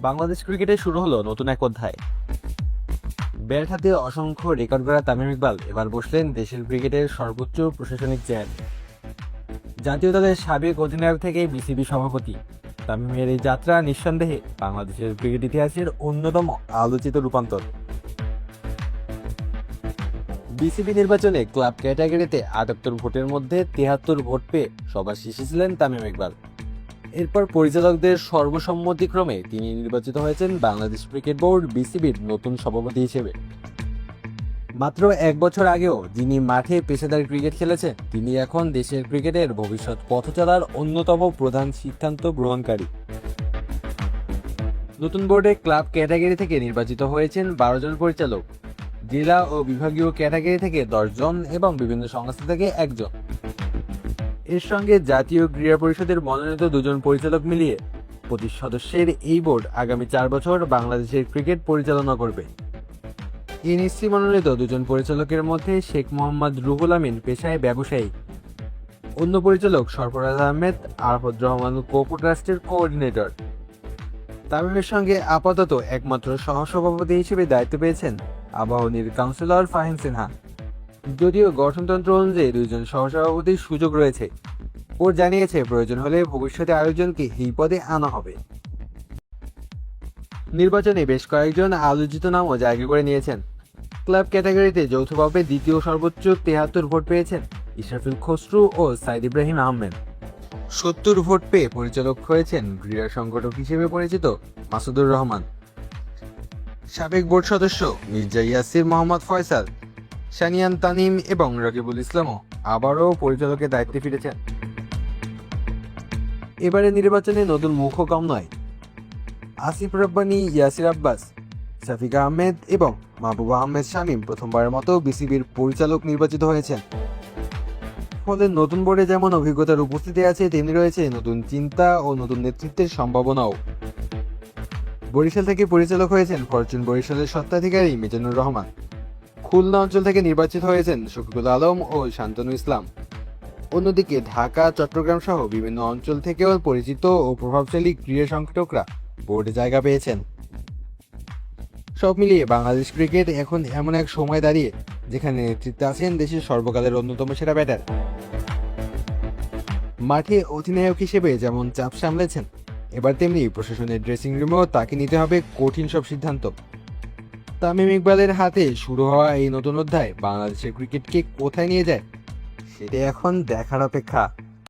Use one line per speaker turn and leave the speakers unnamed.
বাংলাদেশ ক্রিকেটে শুরু হলো নতুন এক অধ্যায়। ব্যাট হাতে অসংখ্য রেকর্ড গড়া তামিম ইকবাল এবার বসলেন দেশের ক্রিকেটের সর্বোচ্চ প্রশাসনিক চেয়ার। জাতীয় দলের সাবেক অধিনায়ক থেকে বিসিবি সভাপতি তামিমের এই যাত্রা নিঃসন্দেহে বাংলাদেশের ক্রিকেট ইতিহাসের অন্যতম আলোচিত রূপান্তর। বিসিবি নির্বাচনে ক্লাব ক্যাটাগরিতে ৭৮ ভোটের মধ্যে ৭৩ ভোট পেয়ে সবার শীর্ষে ছিলেন তামিম ইকবাল। এরপর পরিচালকদের সর্বসম্মতিক্রমে তিনি নির্বাচিত হয়েছেন বাংলাদেশ ক্রিকেট বোর্ড বিসিবির নতুন সভাপতি হিসেবে। মাত্র এক বছর আগেও যিনি মাঠে পেশাদার ক্রিকেট খেলেছেন, তিনি এখন দেশের ক্রিকেটের ভবিষ্যৎ পথচলার অন্যতম প্রধান সিদ্ধান্ত গ্রহণকারী। নতুন বোর্ডে ক্লাব ক্যাটাগরি থেকে নির্বাচিত হয়েছেন ১২ জন পরিচালক, জেলা ও বিভাগীয় ক্যাটাগরি থেকে ১০ জন এবং বিভিন্ন সংস্থা থেকে ১ জন। এর সঙ্গে জাতীয় ক্রীড়া পরিষদের মনোনীত ২ জন পরিচালক মিলিয়ে ২৫ সদস্যের এই বোর্ড আগামী ৪ বছর বাংলাদেশের ক্রিকেট পরিচালনা করবে। এনএসসি মনোনীত ২ জন পরিচালকের মধ্যে শেখ মোহাম্মদ রুহুল আমিন পেশায় ব্যবসায়ী, অন্য পরিচালক সরফরাজ আহমেদ আরাফাত রহমান কোপো ট্রাস্টের কোঅর্ডিনেটর। তামিমের সঙ্গে আপাতত একমাত্র সহসভাপতি হিসেবে দায়িত্ব পেয়েছেন আবাহনীর কাউন্সিলর ফাহিম সিনহা। যদিও গঠনতন্ত্র অনুযায়ী ২ জন সহসভাপতির সুযোগ রয়েছে, বোর্ড জানিয়েছে প্রয়োজন হলে ভবিষ্যতে আরেকজনকে এই পদে আনা হবে। নির্বাচনে বেশ কয়েকজন আলোচিত নামও জায়গা করে নিয়েছেন। ক্লাব ক্যাটাগরিতে যৌথভাবে দ্বিতীয় সর্বোচ্চ ৭৩ ভোট পেয়েছেন ইশরাফিল খসরু ও সাইদ ইব্রাহিম আহমেদ। ৭০ ভোট পেয়ে পরিচালক হয়েছেন ক্রীড়া সংগঠক হিসেবে পরিচিত মাসুদুর রহমান। সাবেক বোর্ড সদস্য মির্জা ইয়াসির মোহাম্মদ ফয়সাল, সানিয়ান তানিম এবং রকিবুল ইসলামও আবারও পরিচালকের দায়িত্বে ফিরেছেন। এবারে নির্বাচনে নতুন মুখও কম নয়। আসিফ রব্বানী, ইয়াসির আব্বাস, শাফিক আহমেদ এবং মাহবুব আহমেদ শামীম প্রথমবারের মতো বিসিবির পরিচালক নির্বাচিত হয়েছেন। ফলে নতুন বোর্ডে যেমন অভিজ্ঞতার উপস্থিতি আছে, তেমনি রয়েছে নতুন চিন্তা ও নতুন নেতৃত্বের সম্ভাবনাও। বরিশাল থেকে পরিচালক হয়েছেন ফরচুন বরিশালের স্বত্বাধিকারী মিজানুর রহমান। খুলনা অঞ্চল থেকে নির্বাচিত হয়েছেন শফিকুল আলম ও শান্তনু ইসলাম। অন্যদিকে ঢাকা, চট্টগ্রাম সহ বিভিন্ন অঞ্চল থেকেও পরিচিত ও প্রভাবশালী ক্রীড়া সংগঠকরা বোর্ডে জায়গা পেয়েছেন। সব মিলিয়ে বাংলাদেশ ক্রিকেট এখন এমন এক সময় দাঁড়িয়ে যেখানে নেতৃত্বে আছেন দেশের সর্বকালের অন্যতম সেরা ব্যাটার। মাঠে অধিনায়ক হিসেবে যেমন চাপ সামলেছেন, এবার তেমনি প্রশাসনের ড্রেসিং রুমেও তাকে নিতে হবে কঠিন সব সিদ্ধান্ত। তামিম ইকবালের হাতে শুরু হওয়া এই নতুন অধ্যায় বাংলাদেশের ক্রিকেটকে কোথায় নিয়ে যায়, সেটা এখন দেখার অপেক্ষা।